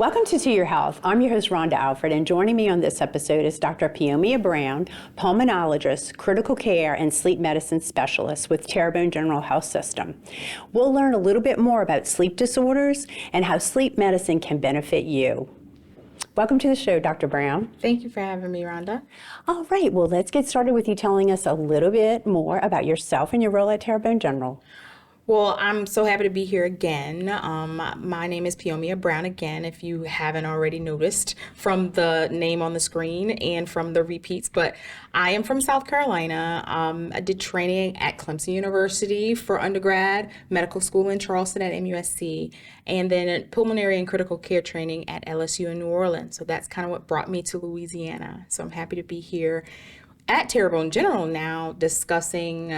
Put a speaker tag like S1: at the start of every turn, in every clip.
S1: Welcome to Your Health. I'm your host, Rhonda Alford, and joining me on this episode is Dr. Peomia Brown, pulmonologist, critical care, and sleep medicine specialist with Terrebonne General Health System. We'll learn a little bit more about sleep disorders and how sleep medicine can benefit you. Welcome to the show, Dr. Brown.
S2: Thank you for having me, Rhonda.
S1: All right, well, let's get started with you telling us a little bit more about yourself and your role at Terrebonne General.
S2: Well, I'm so happy to be here again. My name is Peomia Brown again, if you haven't already noticed from the name on the screen and from the repeats, but I am from South Carolina. I did training at Clemson University for undergrad, medical school in Charleston at MUSC, and then pulmonary and critical care training at LSU in New Orleans. So that's kind of what brought me to Louisiana. So I'm happy to be here at Terrebonne General now discussing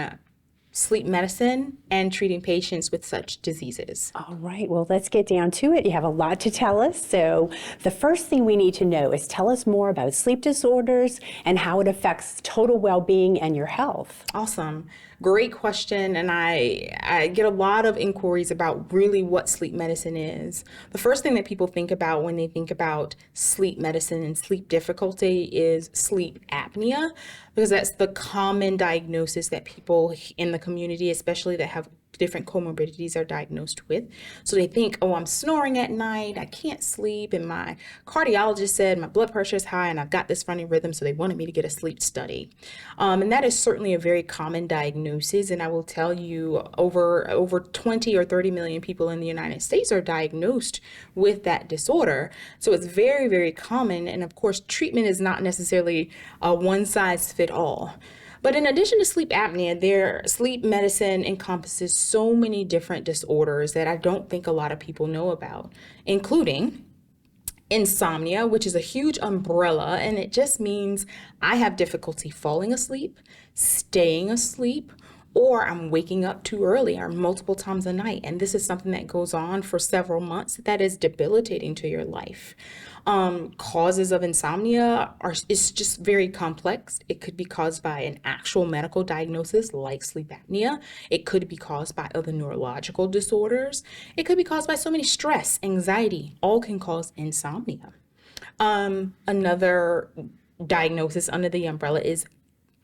S2: sleep medicine and treating patients with such diseases.
S1: All right, well, let's get down to it. You have a lot to tell us. So the first thing we need to know is tell us more about sleep disorders and how it affects total well-being and your health.
S2: Awesome. Great question. And I get a lot of inquiries about really what sleep medicine is. The first thing that people think about when they think about sleep medicine and sleep difficulty is sleep apnea, because that's the common diagnosis that people in the community, especially that have different comorbidities, are diagnosed with. So they think, oh, I'm snoring at night, I can't sleep, and my cardiologist said my blood pressure is high and I've got this running rhythm, so they wanted me to get a sleep study. And that is certainly a very common diagnosis, and I will tell you over 20 or 30 million people in the United States are diagnosed with that disorder. So it's very, very common, and of course treatment is not necessarily a one-size-fits-all. But in addition to sleep apnea, sleep medicine encompasses so many different disorders that I don't think a lot of people know about, including insomnia, which is a huge umbrella, and it just means I have difficulty falling asleep, staying asleep, or I'm waking up too early or multiple times a night. And this is something that goes on for several months that is debilitating to your life. Causes of insomnia is just very complex. It could be caused by an actual medical diagnosis like sleep apnea. It could be caused by other neurological disorders. It could be caused by so many stress, anxiety, all can cause insomnia. Another diagnosis under the umbrella is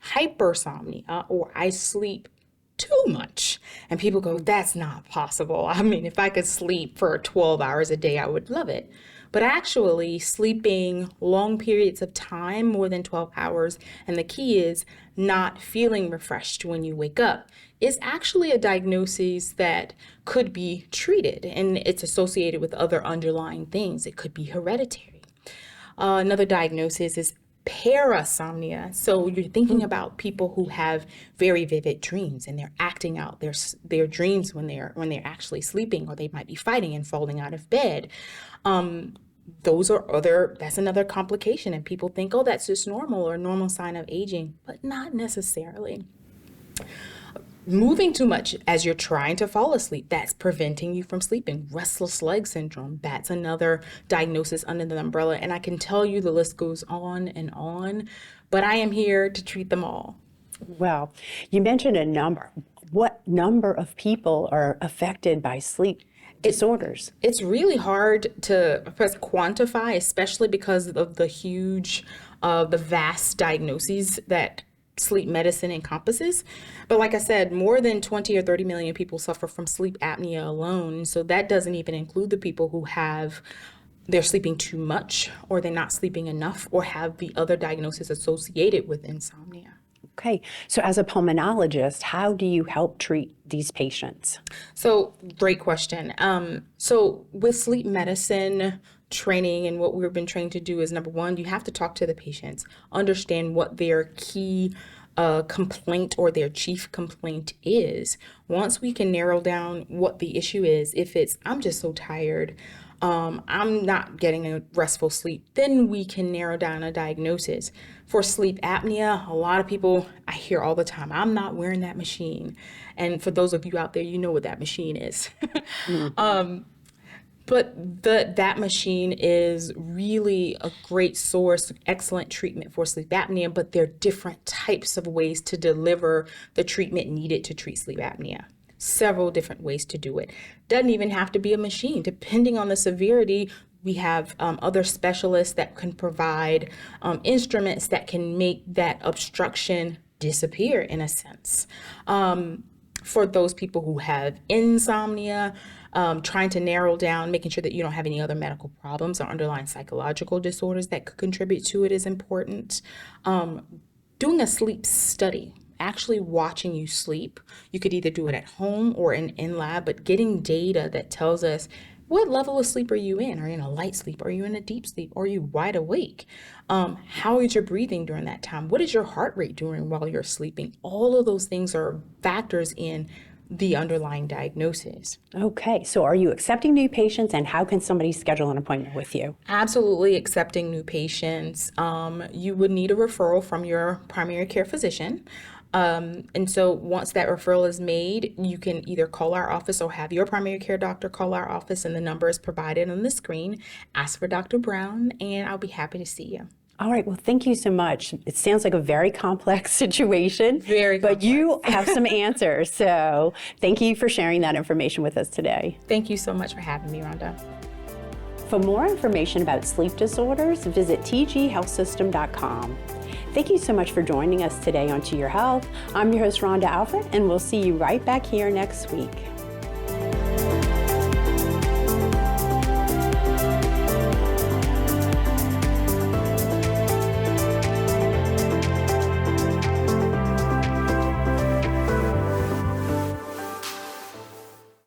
S2: hypersomnia, or I sleep too much. And people go, that's not possible. I mean, if I could sleep for 12 hours a day, I would love it. But actually, sleeping long periods of time, more than 12 hours, and the key is not feeling refreshed when you wake up, is actually a diagnosis that could be treated, and it's associated with other underlying things. It could be hereditary. Another diagnosis is parasomnia. So you're thinking about people who have very vivid dreams and they're acting out their dreams when they're actually sleeping, or they might be fighting and falling out of bed. That's another complication, and people think, oh, that's just normal or a normal sign of aging, but not necessarily. Moving too much as you're trying to fall asleep, that's preventing you from sleeping. Restless leg syndrome, that's another diagnosis under the umbrella. And I can tell you the list goes on and on, but I am here to treat them all.
S1: Well, you mentioned a number. What number of people are affected by sleep disorders? It's
S2: really hard to quantify, especially because of the vast diagnoses that sleep medicine encompasses. But like I said, more than 20 or 30 million people suffer from sleep apnea alone. So that doesn't even include the people who they're sleeping too much, or they're not sleeping enough, or have the other diagnosis associated with insomnia.
S1: Okay, so as a pulmonologist, how do you help treat these patients?
S2: So great question. So with sleep medicine training, and what we've been trained to do is, number one, you have to talk to the patients, understand what their key complaint or their chief complaint is. Once we can narrow down what the issue is, if it's, I'm just so tired, I'm not getting a restful sleep, then we can narrow down a diagnosis. For sleep apnea, a lot of people, I hear all the time, I'm not wearing that machine. And for those of you out there, you know what that machine is. Mm-hmm. But that machine is really a great source, excellent treatment for sleep apnea, but there are different types of ways to deliver the treatment needed to treat sleep apnea. Several different ways to do it. Doesn't even have to be a machine. Depending on the severity, We have other specialists that can provide instruments that can make that obstruction disappear in a sense. For those people who have insomnia, trying to narrow down, making sure that you don't have any other medical problems or underlying psychological disorders that could contribute to it is important. Doing a sleep study, actually watching you sleep. You could either do it at home or in lab, but getting data that tells us what level of sleep are you in? Are you in a light sleep? Are you in a deep sleep? Are you wide awake? How is your breathing during that time? What is your heart rate doing while you're sleeping? All of those things are factors in the underlying diagnosis.
S1: Okay, so are you accepting new patients, and how can somebody schedule an appointment with you?
S2: Absolutely accepting new patients. You would need a referral from your primary care physician. And so once that referral is made, you can either call our office or have your primary care doctor call our office, and the number is provided on the screen. Ask for Dr. Brown, and I'll be happy to see you.
S1: All right, well, thank you so much. It sounds like a very complex situation,
S2: Very complex.
S1: But you have some answers. So thank you for sharing that information with us today.
S2: Thank you so much for having me, Rhonda.
S1: For more information about sleep disorders, visit tghealthsystem.com. Thank you so much for joining us today on To Your Health. I'm your host, Rhonda Alfred, and we'll see you right back here next week.